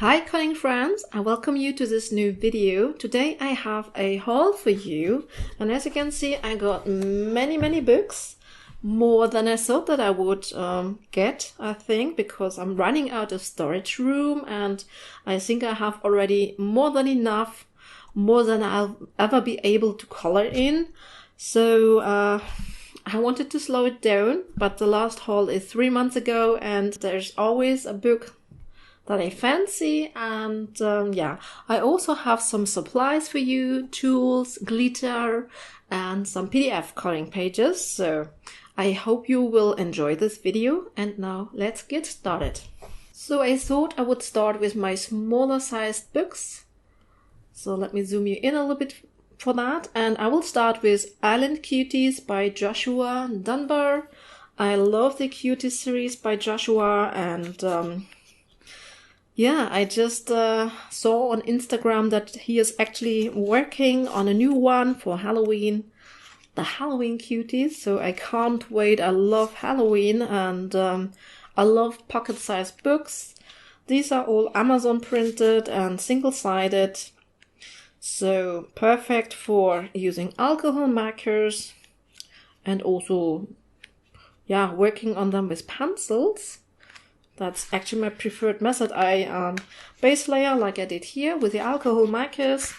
Hi coloring friends, I welcome you to this new video. Today I have a haul for you, and as you can see I got many books, more than I thought that I would get, I think, because I'm running out of storage room and I think I have already more than enough, more than I'll ever be able to color in. So I wanted to slow it down, but the last haul is 3 months ago and there's always a book that I fancy, and yeah, I also have some supplies for you, tools, glitter, and some PDF coloring pages, so I hope you will enjoy this video, and now let's get started. So I thought I would start with my smaller sized books, so let me zoom you in a little bit for that, and I will start with Island Cuties by Joshua Dunbar. I love the Cuties series by Joshua, and yeah, I just saw on Instagram that he is actually working on a new one for Halloween, the Halloween Cuties, so I can't wait. I love Halloween and I love pocket-sized books. These are all Amazon printed and single-sided, so perfect for using alcohol markers and also, yeah, working on them with pencils. That's actually my preferred method. I base layer like I did here with the alcohol markers.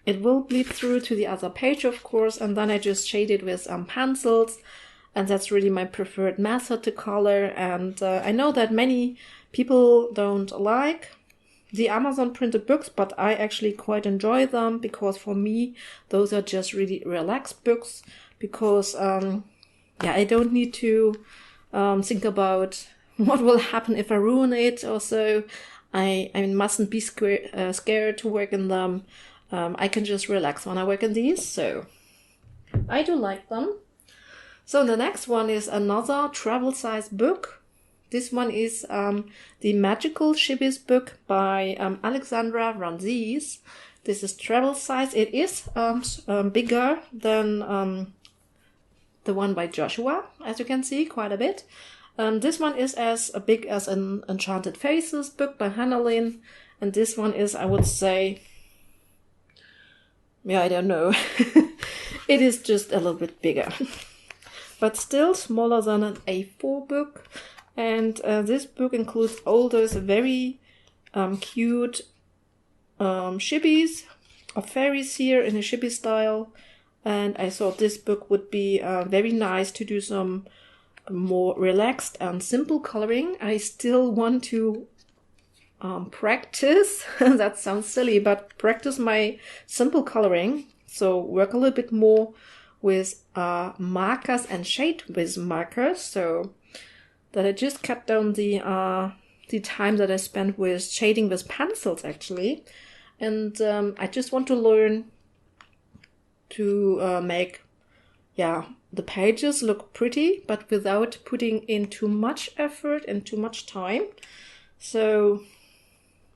It will bleed through to the other page, of course, and then I just shade it with pencils, and that's really my preferred method to color. And I know that many people don't like the Amazon printed books, but I actually quite enjoy them because for me those are just really relaxed books because yeah, I don't need to think about what will happen if I ruin it or so. I mustn't be scared to work in them. I can just relax when I work in these, so I do like them. So the next one is another travel size book. This one is the Magical Shibbys book by Alexandra Ranzis. This is travel size. It is bigger than the one by Joshua, as you can see, quite a bit. This one is as big as an Enchanted Faces book by Hannah Lynn, and this one is, I would say, yeah, I don't know. It is just a little bit bigger, but still smaller than an A4 book. And this book includes all those very cute Shibbys or fairies here in a Shibby style. And I thought this book would be very nice to do some more relaxed and simple coloring. I still want to practice, that sounds silly, but practice my simple coloring. So work a little bit more with markers and shade with markers, so that I just cut down the time that I spent with shading with pencils actually. And I just want to learn to make, yeah, the pages look pretty, but without putting in too much effort and too much time. So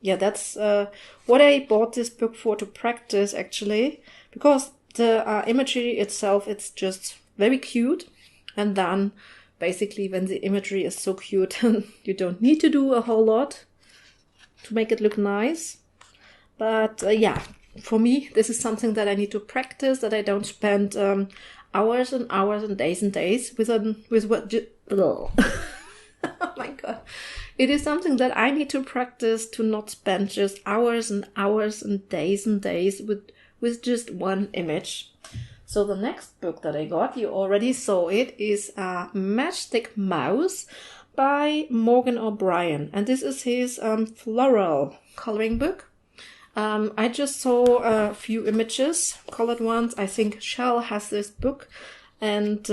yeah, that's what I bought this book for, to practice actually, because the imagery itself, it's just very cute. And then basically when the imagery is so cute, you don't need to do a whole lot to make it look nice. But yeah, for me, this is something that I need to practice, that I don't spend hours and hours and days with what oh my god. It is something that I need to practice, to not spend just hours and hours and days with just one image. So the next book that I got, you already saw it, is Matchstick Mouse by Morgan O'Brien, and this is his floral coloring book. I just saw a few images, colored ones. I think Shell has this book, and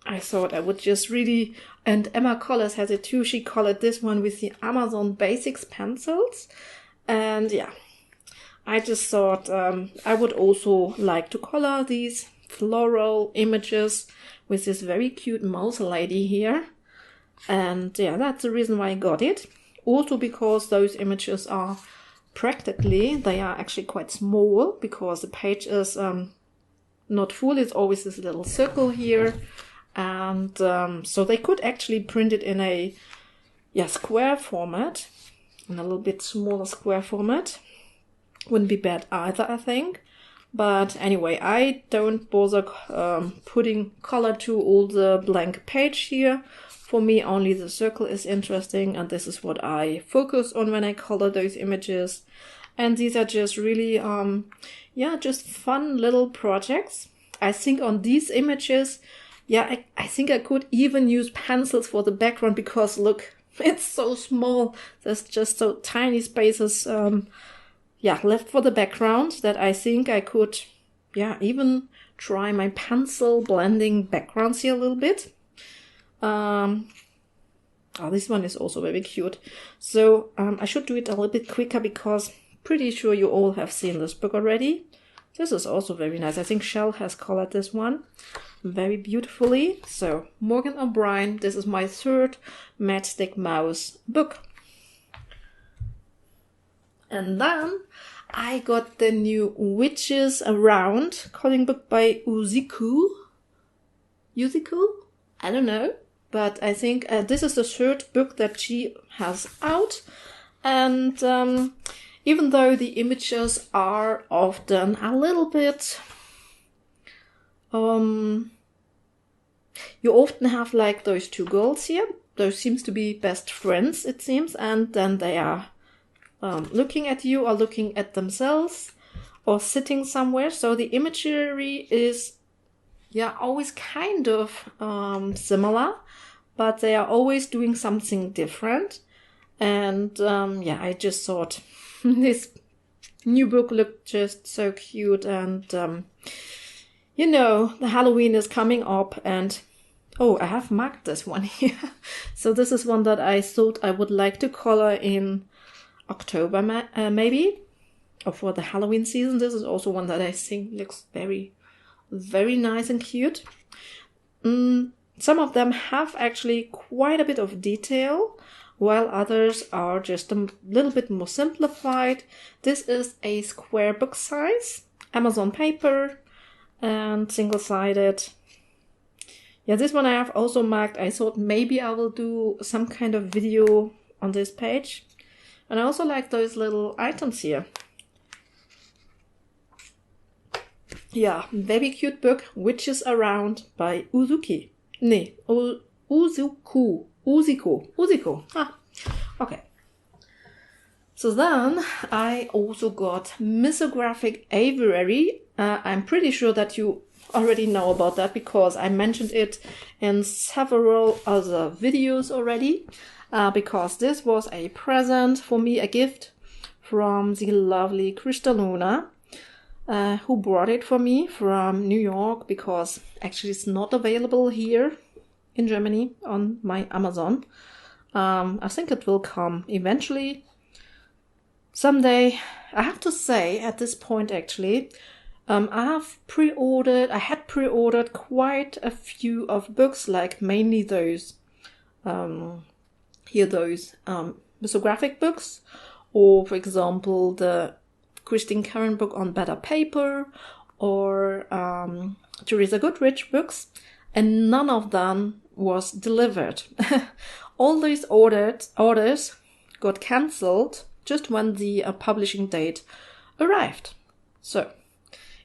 I thought I would just really, and Emma Collins has it too. She colored this one with the Amazon Basics pencils, and yeah, I just thought I would also like to color these floral images with this very cute mouse lady here, and yeah, that's the reason why I got it. Also because those images are practically, they are actually quite small, because the page is not full. It's always this little circle here, and so they could actually print it in a square format, in a little bit smaller square format. Wouldn't be bad either, I think. But anyway, I don't bother putting color to all the blank page here. For me, only the circle is interesting, and this is what I focus on when I color those images. And these are just really, yeah, just fun little projects. I think on these images, yeah, I think I could even use pencils for the background because look, it's so small. There's just so tiny spaces, yeah, left for the background that I think I could, yeah, even try my pencil blending backgrounds here a little bit. Oh, this one is also very cute. So I should do it a little bit quicker because pretty sure you all have seen this book already. This is also very nice. I think Shell has colored this one very beautifully. So Morgan O'Brien, this is my third Matchstick Mouse book. And then I got the new Witches Around coloring book by Uziku. Uziku? I don't know. But I think this is the third book that she has out. And even though the images are often a little bit... you often have like those two girls here. Those seems to be best friends, it seems. And then they are looking at you or looking at themselves or sitting somewhere. So the imagery is, yeah, always kind of similar, but they are always doing something different. And yeah, I just thought this new book looked just so cute. And you know, the Halloween is coming up, and oh, I have marked this one here. So this is one that I thought I would like to color in October, maybe, or for the Halloween season. This is also one that I think looks very, very nice and cute. Some of them have actually quite a bit of detail, while others are just a little bit more simplified. This is a square book size, Amazon paper, and single-sided. Yeah, this one I have also marked. I thought maybe I will do some kind of video on this page. And I also like those little items here. Yeah, very cute book, Witches Around by Uzuki. Nee, Uziku. Ah, okay. So then I also got Misographic Aviary. I'm pretty sure that you already know about that because I mentioned it in several other videos already. Because this was a present for me, a gift from the lovely Kristaluna, who brought it for me from New York, because actually it's not available here in Germany on my Amazon. I think it will come eventually someday. I have to say at this point actually, I had pre-ordered quite a few of books, like mainly those misographic books, or for example the Christine Karen book on better paper, or Teresa Goodrich books, and none of them was delivered. All these orders got cancelled just when the publishing date arrived. So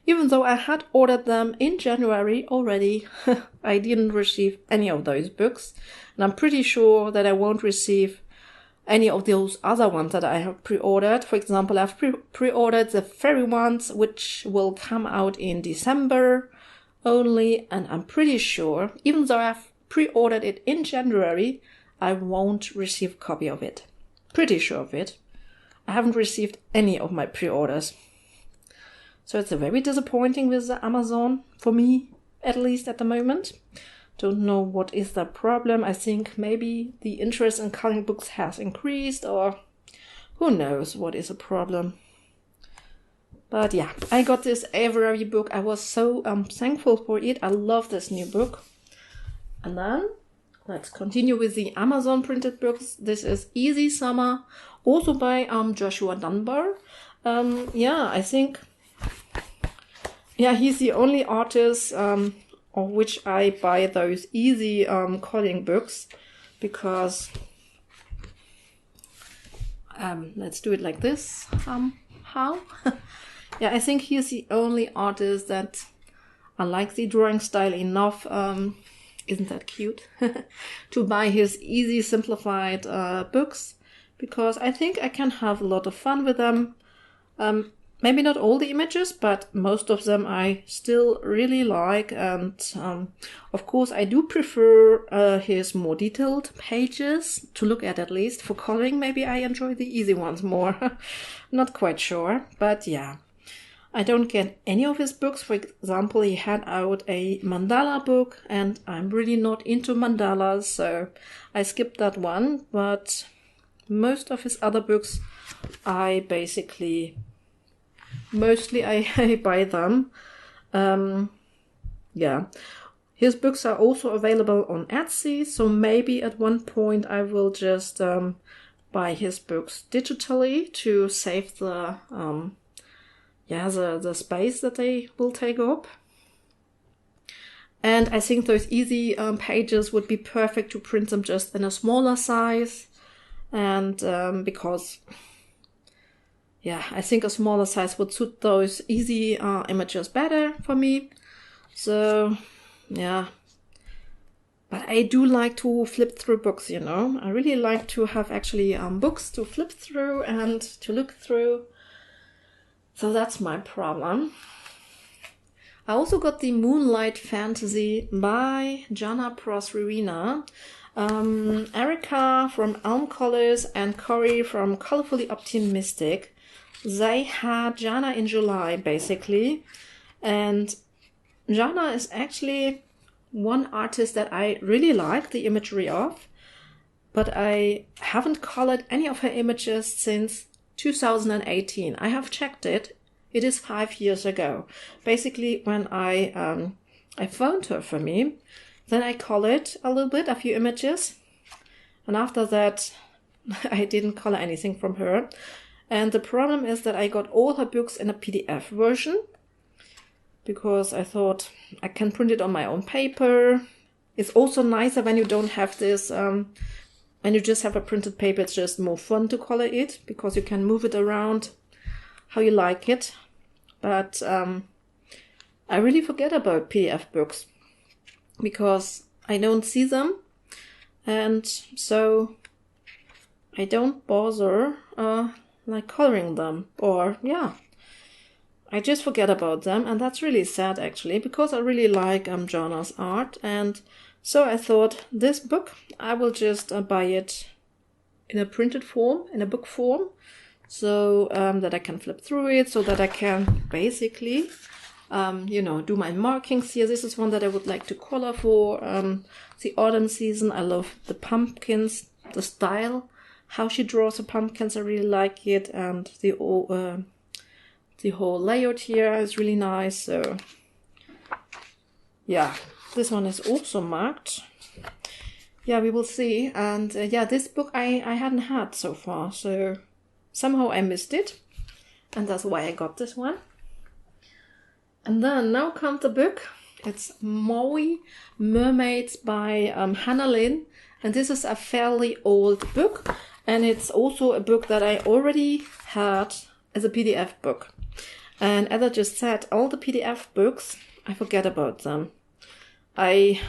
even though I had ordered them in January already, I didn't receive any of those books. And I'm pretty sure that I won't receive any of those other ones that I have pre-ordered. For example, I've pre-ordered the fairy ones, which will come out in December only. And I'm pretty sure, even though I've pre-ordered it in January, I won't receive a copy of it. Pretty sure of it. I haven't received any of my pre-orders. So it's very disappointing with the Amazon, for me, at least at the moment. Don't know what is the problem. I think maybe the interest in coloring books has increased, or who knows what is the problem. But yeah, I got this Aviary book. I was so thankful for it. I love this new book. And then let's continue with the Amazon printed books. This is Easy Summer, also by Joshua Dunbar. Yeah, I think... yeah, he's the only artist of which I buy those easy coloring books, because let's do it like this. How? Yeah, I think he's the only artist that I like the drawing style enough. Isn't that cute? To buy his easy, simplified books, because I think I can have a lot of fun with them. Maybe not all the images, but most of them I still really like. And of course, I do prefer his more detailed pages to look at least. For coloring, maybe I enjoy the easy ones more. Not quite sure, but yeah. I don't get any of his books. For example, he had out a mandala book, and I'm really not into mandalas, so I skipped that one. But most of his other books, I basically... Mostly I buy them. Yeah. His books are also available on Etsy, so maybe at one point I will just buy his books digitally to save the the space that they will take up. And I think those easy pages would be perfect to print them just in a smaller size. And because... yeah, I think a smaller size would suit those easy images better for me. So, yeah. But I do like to flip through books, you know. I really like to have actually books to flip through and to look through. So that's my problem. I also got the Moonlight Fantasy by Jana Prosririna. Erica from Elm Colors and Cory from Colorfully Optimistic. They had Jana in July, basically. And Jana is actually one artist that I really like the imagery of. But I haven't colored any of her images since 2018. I have checked it. It is 5 years ago. Basically, when I phoned her for me, then I colored a little bit, a few images. And after that, I didn't color anything from her. And the problem is that I got all her books in a PDF version, because I thought I can print it on my own paper. It's also nicer when you don't have this, when you just have a printed paper, it's just more fun to color it, because you can move it around how you like it. But I really forget about PDF books, because I don't see them, and so I don't bother like coloring them, or yeah, I just forget about them, and that's really sad actually, because I really like Jana's art. And so I thought, this book, I will just buy it in a printed form, in a book form, so that I can flip through it, so that I can basically do my markings here. This is one that I would like to color for the autumn season. I love the pumpkins, the style, how she draws the pumpkins. I really like it, and the whole layout here is really nice. So yeah, this one is also marked. Yeah, we will see. And this book I hadn't had so far, so somehow I missed it, and that's why I got this one. And then now comes the book. It's Maui Mermaids by Hannah Lynn. And this is a fairly old book. And it's also a book that I already had as a PDF book. And as I just said, all the PDF books, I forget about them. I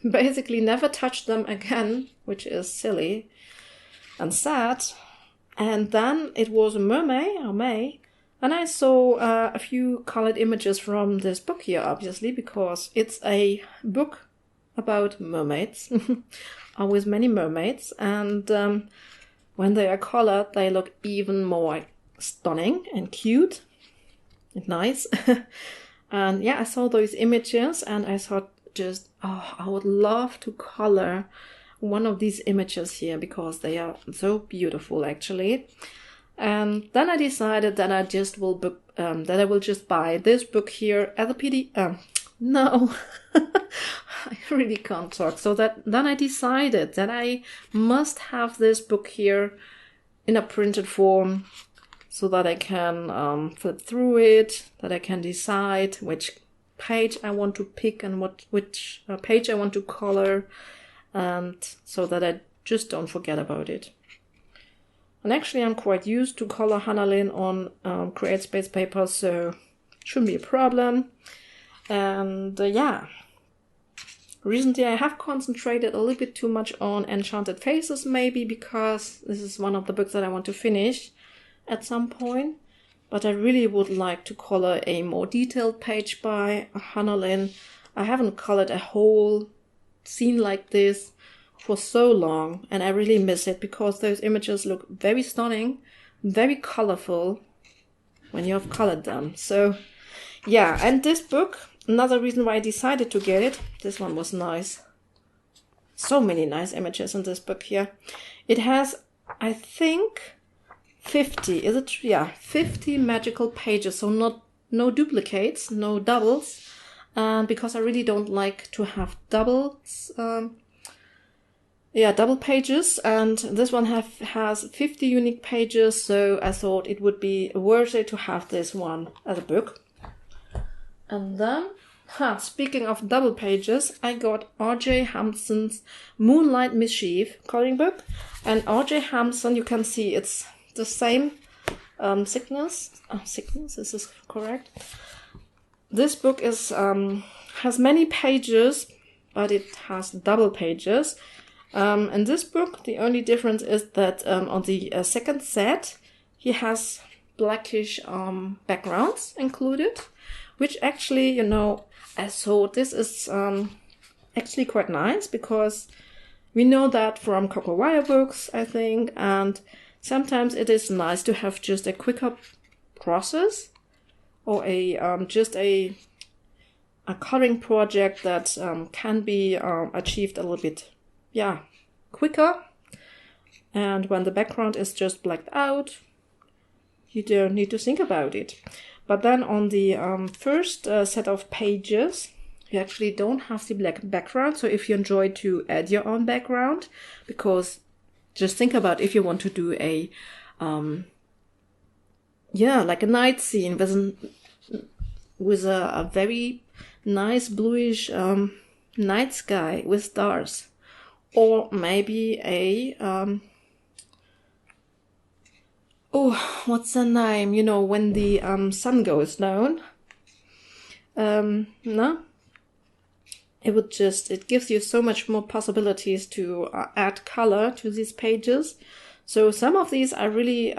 basically never touched them again, which is silly and sad. And then it was May, and I saw a few colored images from this book here, obviously, because it's a book about mermaids, with many mermaids, and when they are colored, they look even more stunning and cute and nice. And yeah, I saw those images, and I thought just, I would love to color one of these images here, because they are so beautiful actually. And then I decided that I will just buy this book here as a PDF. No, I really can't talk. So then I decided that I must have this book here in a printed form, so that I can flip through it, that I can decide which page I want to pick and which page I want to color, and so that I just don't forget about it. And actually I'm quite used to color Hanalin on Create Space paper, so shouldn't be a problem. And yeah, recently I have concentrated a little bit too much on Enchanted Faces, maybe because this is one of the books that I want to finish at some point. But I really would like to color a more detailed page by Hanalin. I haven't colored a whole scene like this for so long, and I really miss it because those images look very stunning, very colorful when you have colored them. So yeah, and this book, another reason why I decided to get it, this one was nice. So many nice images in this book here. It has, I think, 50, is it? Yeah, 50 magical pages, so no duplicates, no doubles, because I really don't like to have doubles, double pages, and this one has 50 unique pages, so I thought it would be worth it to have this one as a book. And then, speaking of double pages, I got R.J. Hampson's Moonlight Mischief coloring book, and R.J. Hampson, you can see it's the same thickness, is this correct? This book is has many pages, but it has double pages. In this book, the only difference is that on the second set, he has blackish backgrounds included, which actually, you know, I thought this is actually quite nice because we know that from Copper Wire books, I think, and sometimes it is nice to have just a quicker process or just a coloring project that can be achieved a little bit, quicker. And when the background is just blacked out, you don't need to think about it. But then on the first set of pages, you actually don't have the black background. So if you enjoy to add your own background, because just think about if you want to do a, like a night scene with a very nice bluish night sky with stars, or maybe a what's the name? You know, when the sun goes down. No. It gives you so much more possibilities to add color to these pages. So some of these I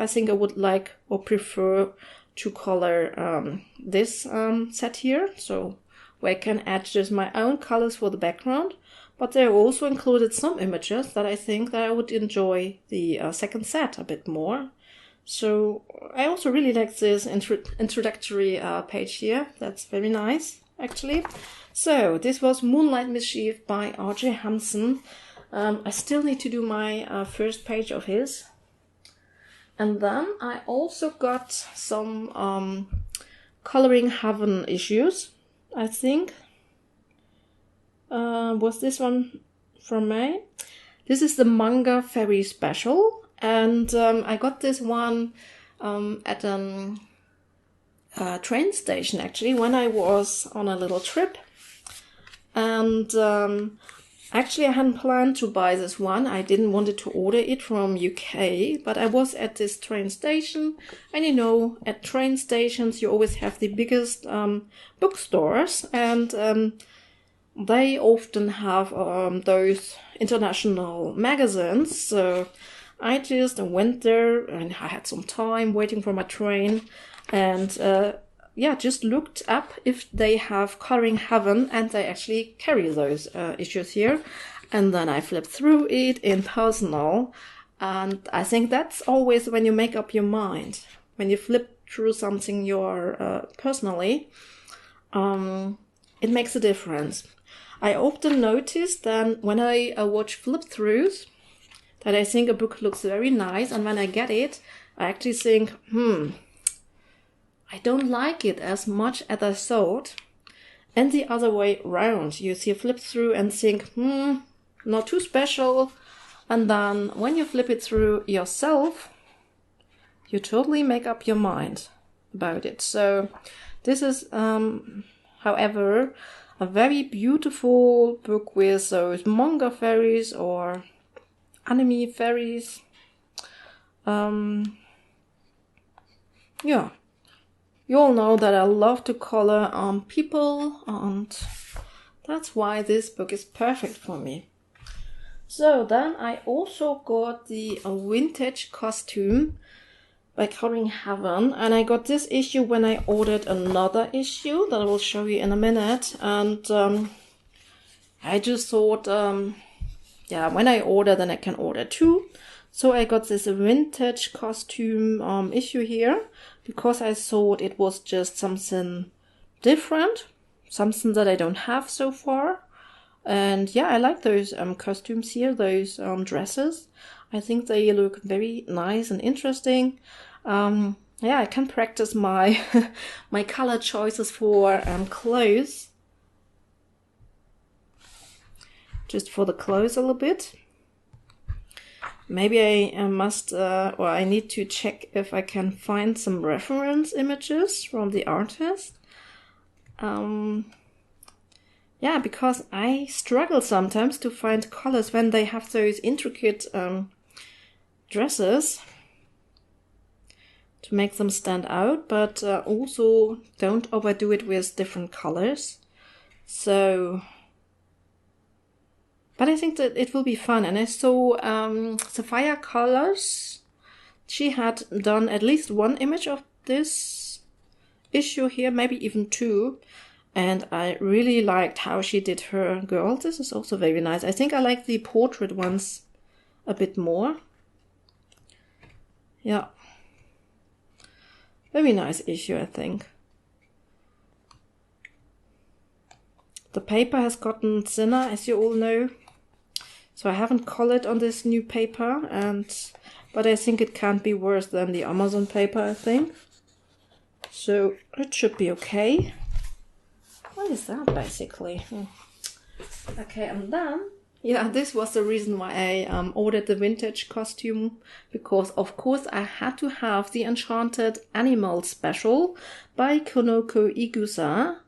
think I would like or prefer to color this set here. So where I can add just my own colors for the background. But there also included some images that I think that I would enjoy the second set a bit more. So I also really like this introductory page here. That's very nice, actually. So this was Moonlight Mischief by R.J. Hampson. I still need to do my first page of his. And then I also got some Coloring Heaven issues, I think. Was this one from May? This is the Manga Fairy Special. And I got this one at a train station, actually, when I was on a little trip. And actually I hadn't planned to buy this one. I didn't want to order it from UK, but I was at this train station. And you know, at train stations you always have the biggest bookstores, and they often have those international magazines. So I just went there and I had some time waiting for my train, and just looked up if they have Coloring Heaven, and they actually carry those issues here. And then I flipped through it in personal, and I think that's always when you make up your mind. When you flip through something personally, it makes a difference. I often notice that when I watch flip-throughs, that I think a book looks very nice, and when I get it, I actually think, I don't like it as much as I thought. And the other way round, you see a flip through and think, not too special. And then when you flip it through yourself, you totally make up your mind about it. So this is, however, a very beautiful book with those manga fairies or anime fairies. Yeah, you all know that I love to color people, and that's why this book is perfect for me. So then I also got the Vintage Costume by Coloring Heaven, and I got this issue when I ordered another issue that I will show you in a minute. And I just thought, yeah, when I order, then I can order two. So I got this Vintage Costume issue here because I thought it was just something different, something that I don't have so far. And yeah, I like those costumes here, those dresses. I think they look very nice and interesting. Yeah, I can practice my my color choices for clothes. Just for the clothes a little bit. Maybe I must, or I need to check if I can find some reference images from the artist. Yeah, because I struggle sometimes to find colors when they have those intricate dresses to make them stand out, but also don't overdo it with different colors. So, but I think that it will be fun. And I saw Sapphire Colors. She had done at least one image of this issue here, maybe even two. And I really liked how she did her girl. This is also very nice. I think I like the portrait ones a bit more. Yeah. Very nice issue, I think. The paper has gotten thinner, as you all know. So I haven't colored on this new paper, but I think it can't be worse than the Amazon paper, I think. So it should be okay. What is that, basically? Okay, and then, yeah, this was the reason why I ordered the Vintage Costume, because of course I had to have the Enchanted Animal Special by Konoko Igusa.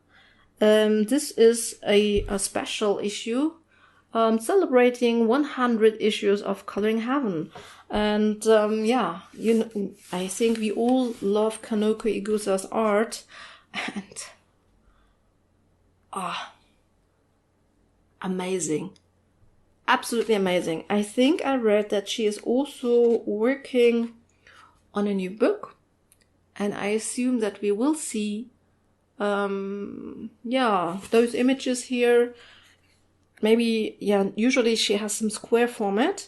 This is a special issue celebrating 100 issues of Coloring Heaven. And yeah, I think we all love Konoko Igusa's art, and amazing. Absolutely amazing. I think I read that she is also working on a new book, and I assume that we will see yeah, those images here. Maybe, yeah, usually she has some square format,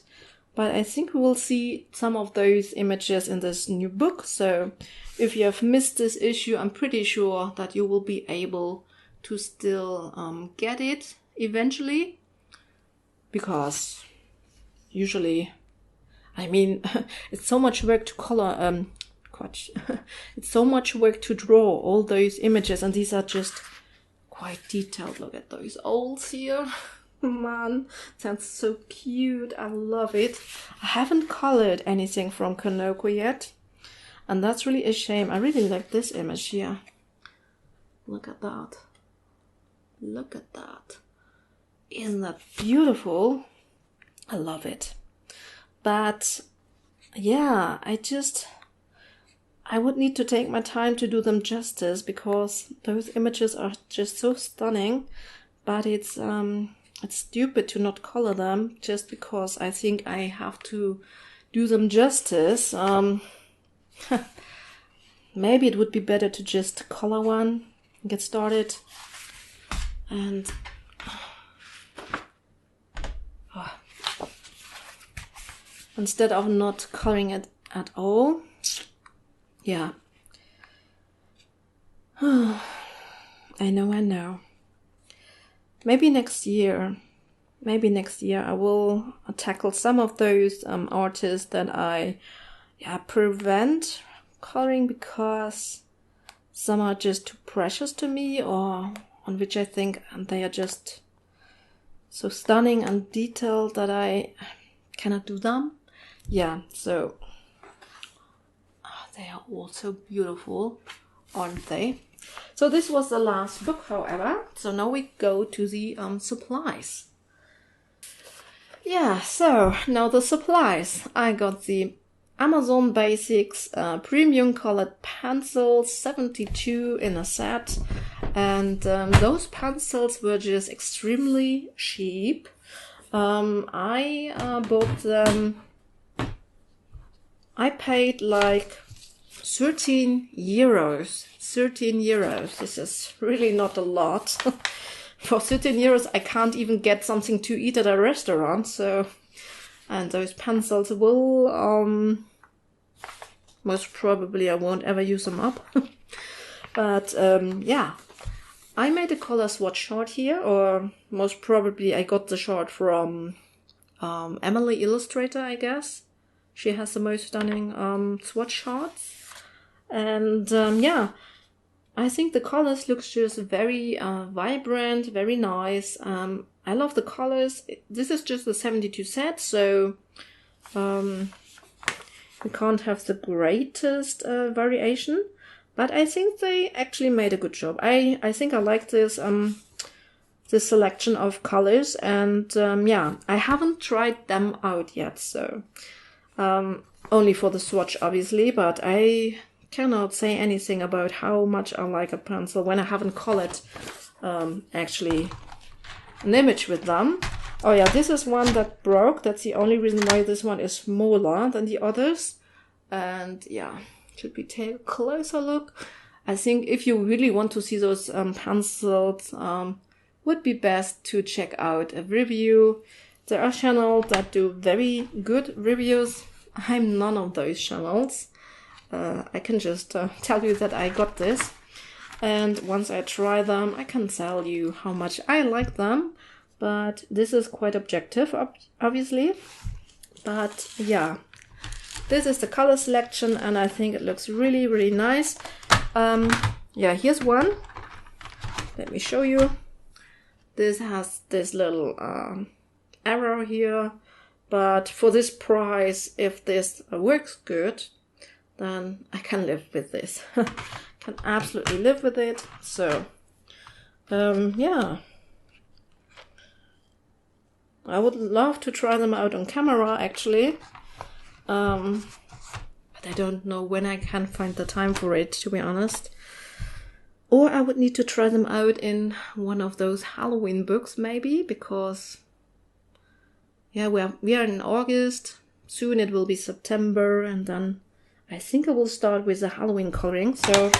but I think we will see some of those images in this new book. So if you have missed this issue, I'm pretty sure that you will be able to still get it eventually, because usually, I mean, it's so much work to color, it's so much work to draw all those images, and these are just quite detailed. Look at those owls here. Man, sounds so cute. I love it. I haven't colored anything from Konoko yet, and that's really a shame. I really like this image here. Look at that. Look at that. Isn't that beautiful? I love it. But yeah, I would need to take my time to do them justice, because those images are just so stunning. But it's stupid to not color them just because I think I have to do them justice. Maybe it would be better to just color one and get started. And instead of not coloring it at all. Yeah. I know. Maybe next year I will tackle some of those artists that I prevent coloring because some are just too precious to me, or on which I think they are just so stunning and detailed that I cannot do them. Yeah, so they are all so beautiful, aren't they? So this was the last book, however. So now we go to the supplies. Yeah, so now the supplies. I got the Amazon Basics premium colored pencils, 72 in a set. And those pencils were just extremely cheap. I bought them, I paid like 13 euros. 13 euros. This is really not a lot. For 13 euros, I can't even get something to eat at a restaurant. So, and those pencils will, most probably I won't ever use them up. But, yeah. I made a color swatch chart here, or most probably I got the chart from Emily Illustrator, I guess. She has the most stunning swatch charts. And yeah, I think the colors look just very vibrant, very nice. I love the colors. This is just the 72 set, so we can't have the greatest variation. But I think they actually made a good job. I think I like this this selection of colors, and yeah, I haven't tried them out yet, so only for the swatch obviously, but I cannot say anything about how much I like a pencil when I haven't colored actually an image with them. Oh yeah, this is one that broke. That's the only reason why this one is smaller than the others. And yeah, should we take a closer look? I think if you really want to see those pencils, would be best to check out a review. There are channels that do very good reviews. I'm none of those channels. I can just tell you that I got this. And once I try them, I can tell you how much I like them. But this is quite objective, obviously. But yeah. This is the color selection, and I think it looks really, really nice. Yeah, here's one. Let me show you. This has this little arrow here, but for this price, if this works good, then I can live with this. Can absolutely live with it. So, yeah. I would love to try them out on camera, actually. But I don't know when I can find the time for it, to be honest. Or I would need to try them out in one of those Halloween books, maybe, because yeah, we are in August. Soon it will be September, and then I think I will start with the Halloween coloring. So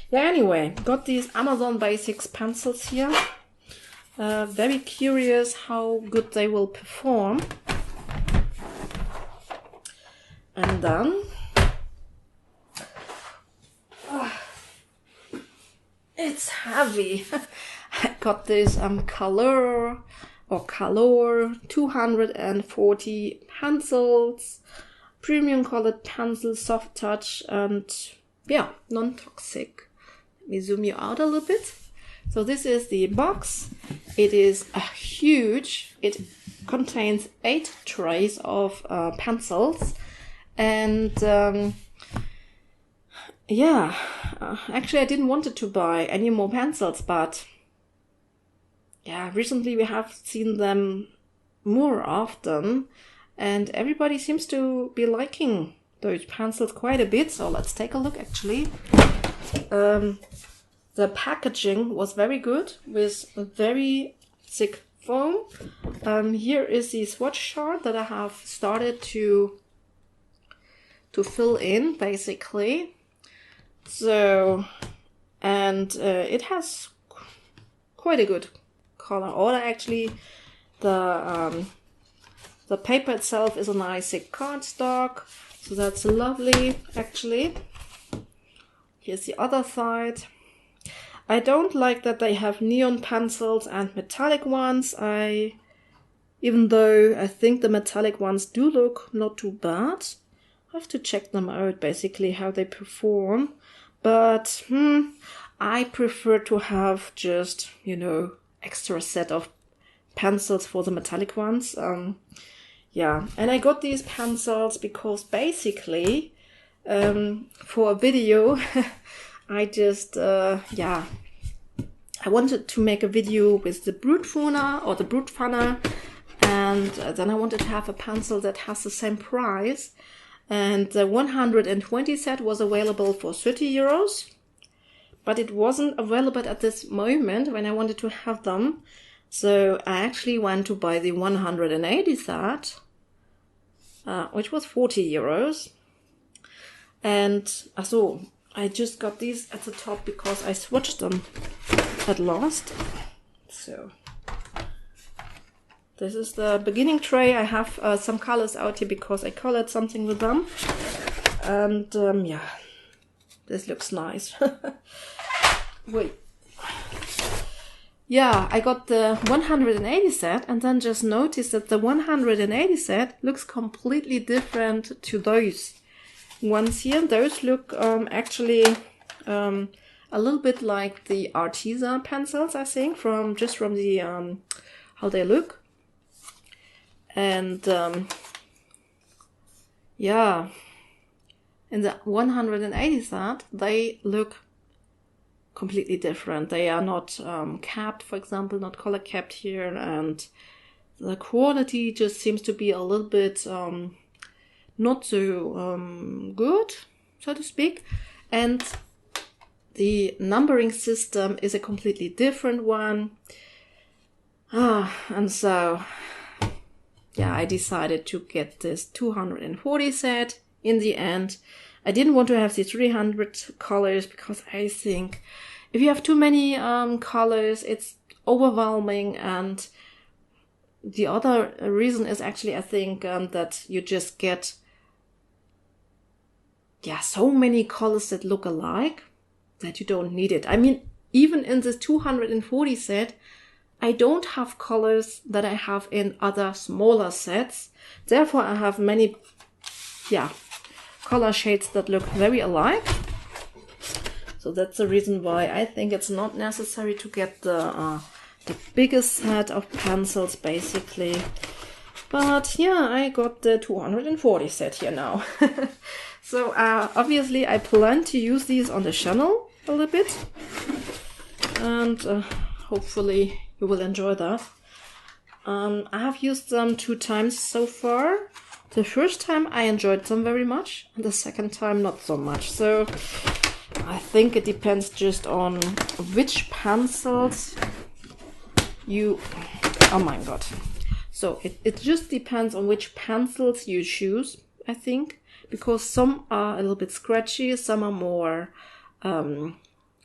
yeah, anyway, got these Amazon Basics pencils here. Very curious how good they will perform. And then it's heavy. I got this color 240 pencils, premium colored pencil, soft touch, and yeah, non-toxic. Let me zoom you out a little bit. So this is the box. It is huge. It contains 8 trays of pencils. And yeah, actually I didn't want to buy any more pencils, but yeah, recently we have seen them more often, and everybody seems to be liking those pencils quite a bit. So let's take a look actually. The packaging was very good with a very thick foam. Here is the swatch chart that I have started to fill in, basically. So, and it has quite a good color order actually. The paper itself is a nice thick cardstock, so that's lovely actually. Here's the other side. I don't like that they have neon pencils and metallic ones. Even though I think the metallic ones do look not too bad. I have to check them out, basically, how they perform. But, I prefer to have just, you know, extra set of pencils for the metallic ones. Yeah, and I got these pencils because basically, for a video, I just, yeah, I wanted to make a video with the brute fauna or the brute fauna, and then I wanted to have a pencil that has the same price. And the 120 set was available for 30 euros. But it wasn't available at this moment when I wanted to have them. So I actually went to buy the 180 set, which was 40 euros. And so I just got these at the top because I swatched them at last. So this is the beginning tray. I have some colors out here because I colored something with them. And yeah, this looks nice. Wait. Yeah, I got the 180 set and then just noticed that the 180 set looks completely different to those ones here. Those look actually a little bit like the Arteza pencils, I think, from the how they look. And yeah, in the 180 set, they look completely different. They are not capped, for example, not color capped here, and the quality just seems to be a little bit not so good, so to speak. And the numbering system is a completely different one. And so, yeah, I decided to get this 240 set in the end. I didn't want to have the 300 colors because I think if you have too many colors, it's overwhelming. And the other reason is actually, I think, that you just get, so many colors that look alike that you don't need it. I mean, even in this 240 set, I don't have colors that I have in other smaller sets. Therefore, I have many, color shades that look very alike. So that's the reason why I think it's not necessary to get the biggest set of pencils, basically. But yeah, I got the 240 set here now. So obviously I plan to use these on the channel a little bit. And hopefully you will enjoy that. I have used them 2 times so far. The first time I enjoyed them very much, and the second time not so much. So I think it depends just on which pencils you... Oh my god. So it just depends on which pencils you choose, I think. Because some are a little bit scratchy, some are more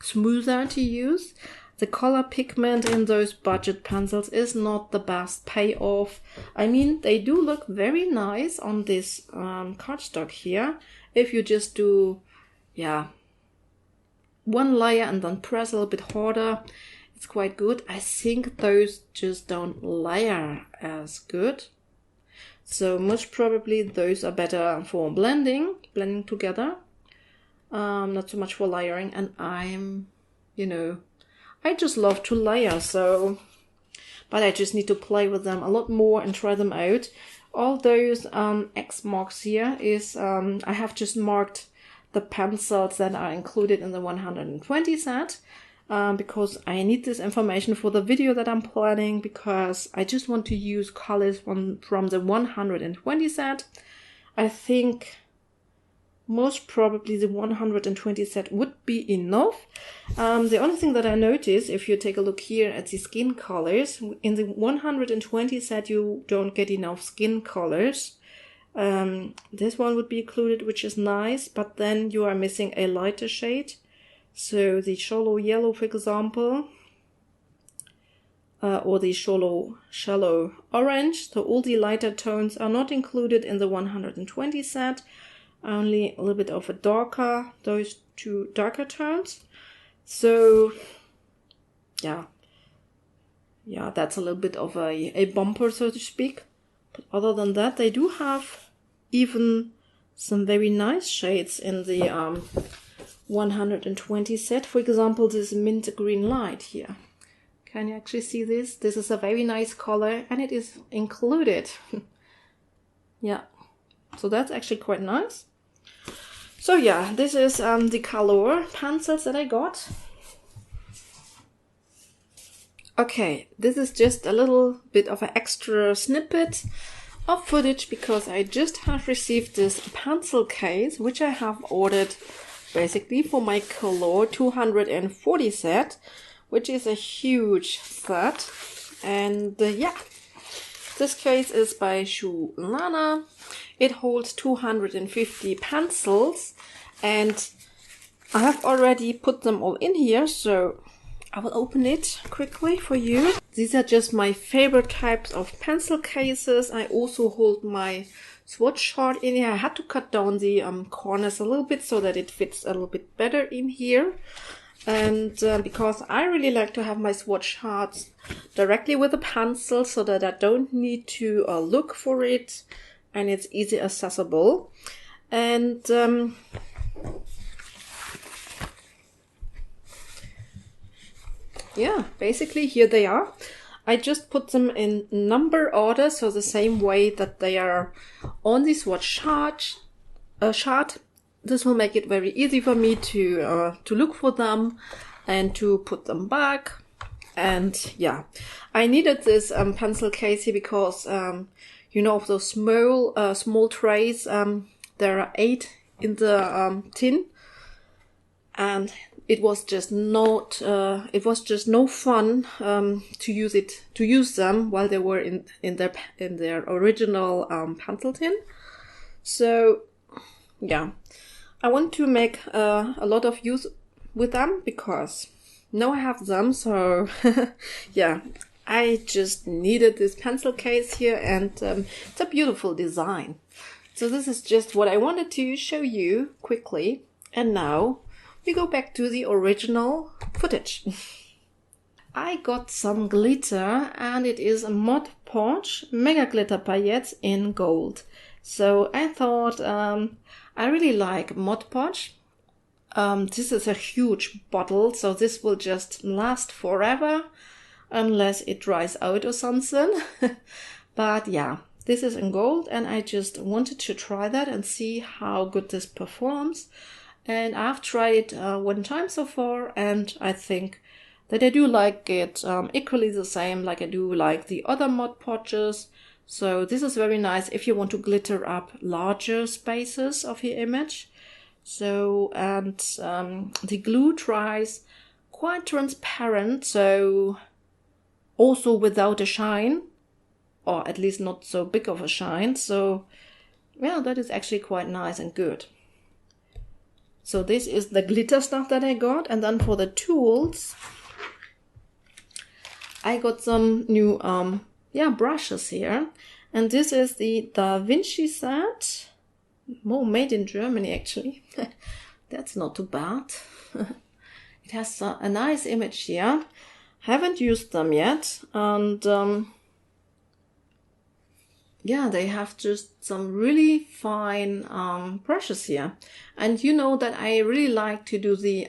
smoother to use. The color pigment in those budget pencils is not the best payoff. I mean, they do look very nice on this cardstock here. If you just do, one layer and then press a little bit harder, it's quite good. I think those just don't layer as good. So most probably those are better for blending together. Not so much for layering. And I'm, I just love to layer, so, but I just need to play with them a lot more and try them out. All those X marks here is, I have just marked the pencils that are included in the 120 set, because I need this information for the video that I'm planning, because I just want to use colors from the 120 set. I think most probably the 120 set would be enough. The only thing that I noticed, if you take a look here at the skin colors, in the 120 set you don't get enough skin colors. This one would be included, which is nice, but then you are missing a lighter shade. So the shallow yellow, for example, or the shallow orange. So all the lighter tones are not included in the 120 set. Only a little bit of a darker, those 2 darker tones. So yeah, that's a little bit of a bumper, so to speak. But other than that, they do have even some very nice shades in the 120 set. For example, this mint green light here. Can you actually see this? This is a very nice color and it is included. Yeah, so that's actually quite nice. So yeah, this is the color pencils that I got. Okay, this is just a little bit of an extra snippet. of footage because I just have received this pencil case, which I have ordered basically for my Color 240 set, which is a huge set. And yeah, this case is by Shulana. It holds 250 pencils, and I have already put them all in here, so I will open it quickly for you. These are just my favorite types of pencil cases. I also hold my swatch chart in here. I had to cut down the corners a little bit so that it fits a little bit better in here. And because I really like to have my swatch charts directly with a pencil so that I don't need to look for it, and it's easy accessible. And yeah, basically here they are. I just put them in number order, so the same way that they are on the swatch chart. This will make it very easy for me to look for them and to put them back. And yeah, I needed this pencil case here because you know, of those small trays, there are 8 in the tin, and it was just no fun to use them while they were in their original pencil tin. So yeah, I want to make a lot of use with them because now I have them. So yeah, I just needed this pencil case here, and it's a beautiful design. So this is just what I wanted to show you quickly, and now we go back to the original footage. I got some glitter, and it is a Mod Podge Mega Glitter Paillettes in gold. So I thought I really like Mod Podge. This is a huge bottle, so this will just last forever unless it dries out or something. But yeah, this is in gold, and I just wanted to try that and see how good this performs. And I've tried it one time so far, and I think that I do like it equally the same like I do like the other Mod Podges. So this is very nice if you want to glitter up larger spaces of your image. So, and the glue dries quite transparent, so also without a shine, or at least not so big of a shine. So yeah, that is actually quite nice and good. So this is the glitter stuff that I got. And then for the tools, I got some new brushes here. And this is the Da Vinci set. More made in Germany, actually. That's not too bad. It has a nice image here. Haven't used them yet. And yeah, they have just some really fine brushes here. And you know that I really like to do the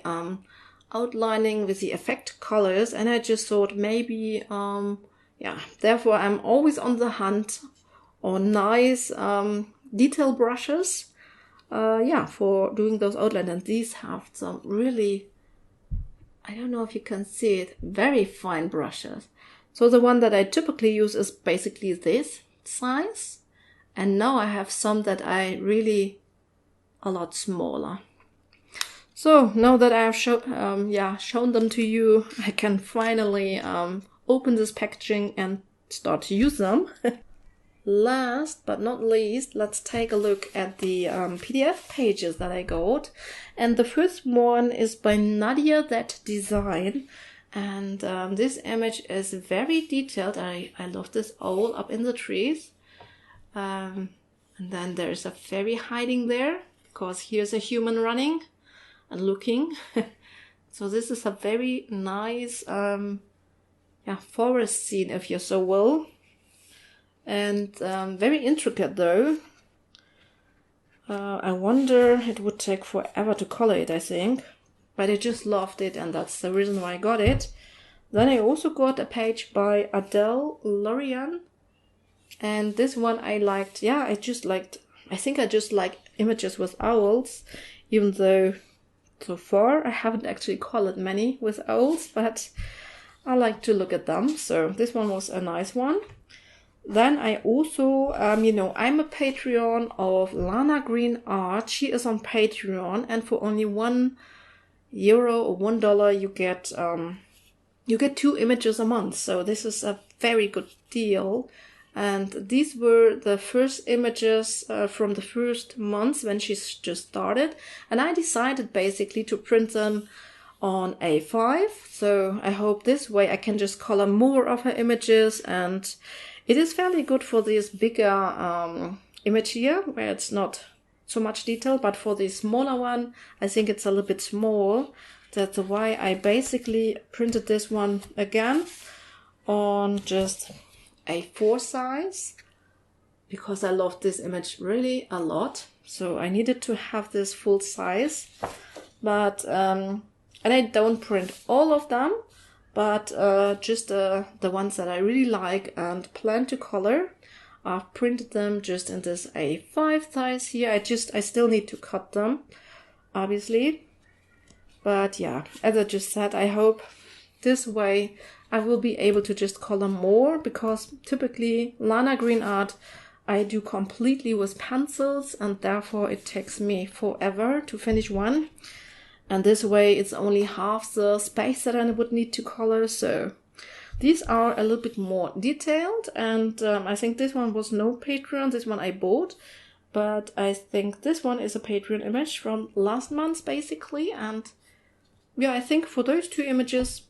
outlining with the effect colors, and I just thought maybe, yeah, therefore I'm always on the hunt on nice detail brushes, yeah, for doing those outlines. And these have some really, I don't know if you can see it, very fine brushes. So the one that I typically use is basically this size, and now I have some that I really a lot smaller. So now that I have shown them to you, I can finally open this packaging and start to use them. Last but not least, let's take a look at the PDF pages that I got. And the first one is by Nadia That Design. And this image is very detailed. I love this owl up in the trees. And then there's a fairy hiding there, because here's a human running and looking. So this is a very nice forest scene, if you so will. And very intricate though. I wonder, it would take forever to color it, I think. But I just loved it, and that's the reason why I got it. Then I also got a page by Adele Lorian. And this one I liked. Yeah, I think I just like images with owls. Even though so far I haven't actually colored many with owls. But I like to look at them. So this one was a nice one. Then I also, you know, I'm a Patreon of Lana Green Art. She is on Patreon, and for only €1 or $1, you get 2 images a month. So this is a very good deal. And these were the first images from the first months when she just started. And I decided basically to print them on A5. So I hope this way I can just color more of her images, and it is fairly good for this bigger image here, where it's not so much detail, but for the smaller one, I think it's a little bit small. That's why I basically printed this one again on just A4 size, because I love this image really a lot. So I needed to have this full size, but, and I don't print all of them, but just the ones that I really like and plan to color. I've printed them just in this A5 size here. I still need to cut them, obviously. But yeah, as I just said, I hope this way I will be able to just color more, because typically Lana Green Art I do completely with pencils, and therefore it takes me forever to finish one. And this way it's only half the space that I would need to color. So these are a little bit more detailed, and I think this one was no Patreon. This one I bought, but I think this one is a Patreon image from last month basically. And yeah, I think for those 2 images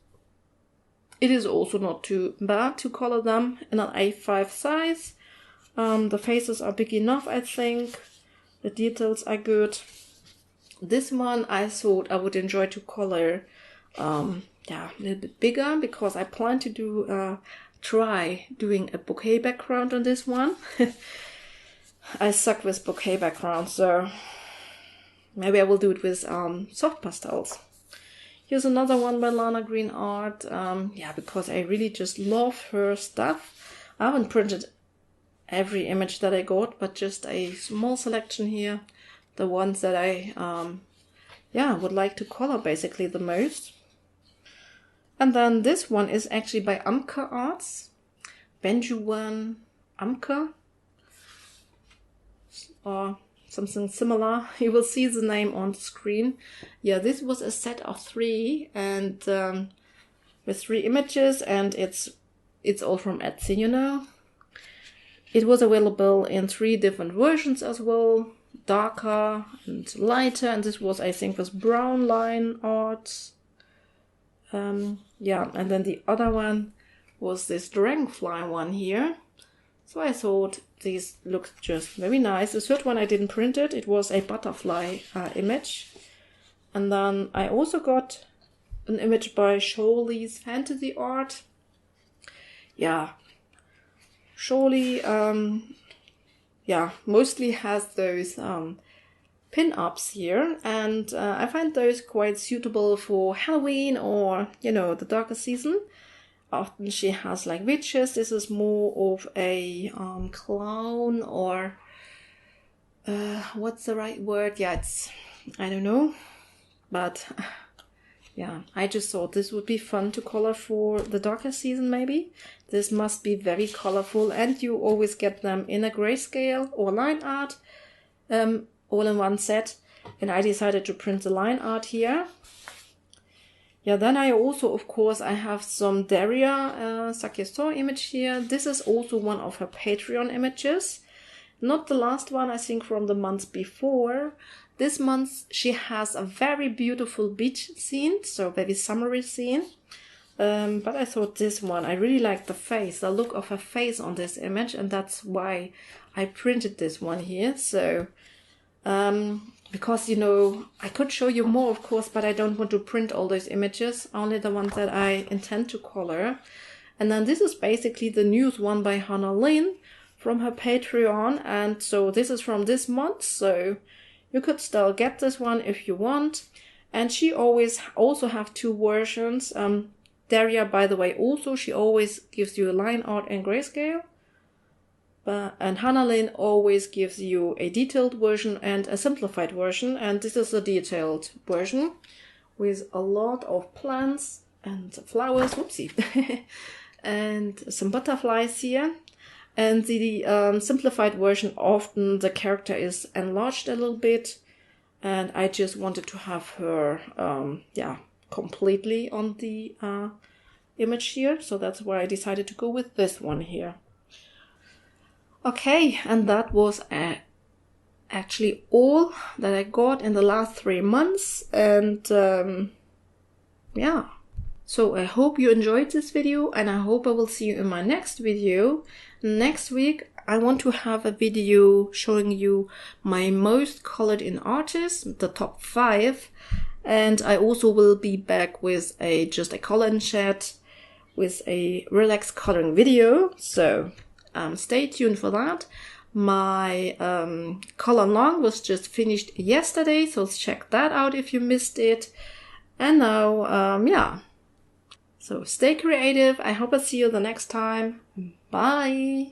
it is also not too bad to color them in an A5 size. The faces are big enough, I think. The details are good. This one I thought I would enjoy to color yeah, a little bit bigger, because I plan to do try doing a bouquet background on this one. I suck with bouquet background, so maybe I will do it with soft pastels. Here's another one by Lana Green Art. Yeah, because I really just love her stuff. I haven't printed every image that I got, but just a small selection here. The ones that I, yeah, would like to color basically the most. And then this one is actually by Amka Arts. Benjuan Amka. Or something similar. You will see the name on the screen. Yeah, this was a set of 3, and with 3 images, and it's all from Etsy, you know. It was available in 3 different versions as well. Darker and lighter, and this was, I think, was brown line art. Yeah, and then the other one was this dragonfly one here. So I thought these looked just very nice. The third one I didn't print it. It was a butterfly image. And then I also got an image by Shibbys Fantasy Art. Yeah, Shirley, yeah, mostly has those pin-ups here, and I find those quite suitable for Halloween or, you know, the darker season. Often she has like witches. This is more of a clown, or what's the right word? Yeah, it's, I don't know, but yeah, I just thought this would be fun to color for the darker season maybe. This must be very colorful, and you always get them in a grayscale or line art, all in one set. And I decided to print the line art here. Yeah, then I also, of course, I have some Daria Sakistor image here. This is also one of her Patreon images. Not the last one, I think from the month before. This month she has a very beautiful beach scene, so very summery scene. But I thought this one, I really like the face, the look of her face on this image, and that's why I printed this one here. So, because, you know, I could show you more, of course, but I don't want to print all those images, only the ones that I intend to color. And then this is basically the newest one by Hannah Lynn from her Patreon, and so this is from this month, so you could still get this one if you want. And she always also have 2 versions. Daria, by the way, also, she always gives you a line art and grayscale. And Hannah Lynn always gives you a detailed version and a simplified version. And this is a detailed version with a lot of plants and flowers, whoopsie, and some butterflies here. And the simplified version, often the character is enlarged a little bit, and I just wanted to have her, completely on the image here. So that's why I decided to go with this one here. Okay, and that was actually all that I got in the last 3 months. And yeah. So I hope you enjoyed this video, and I hope I will see you in my next video. Next week, I want to have a video showing you my most colored in artists, the top 5. And I also will be back with just a color and chat with a relaxed coloring video. So stay tuned for that. My color long was just finished yesterday, so check that out if you missed it. And now, yeah. So stay creative. I hope I'll see you the next time. Bye.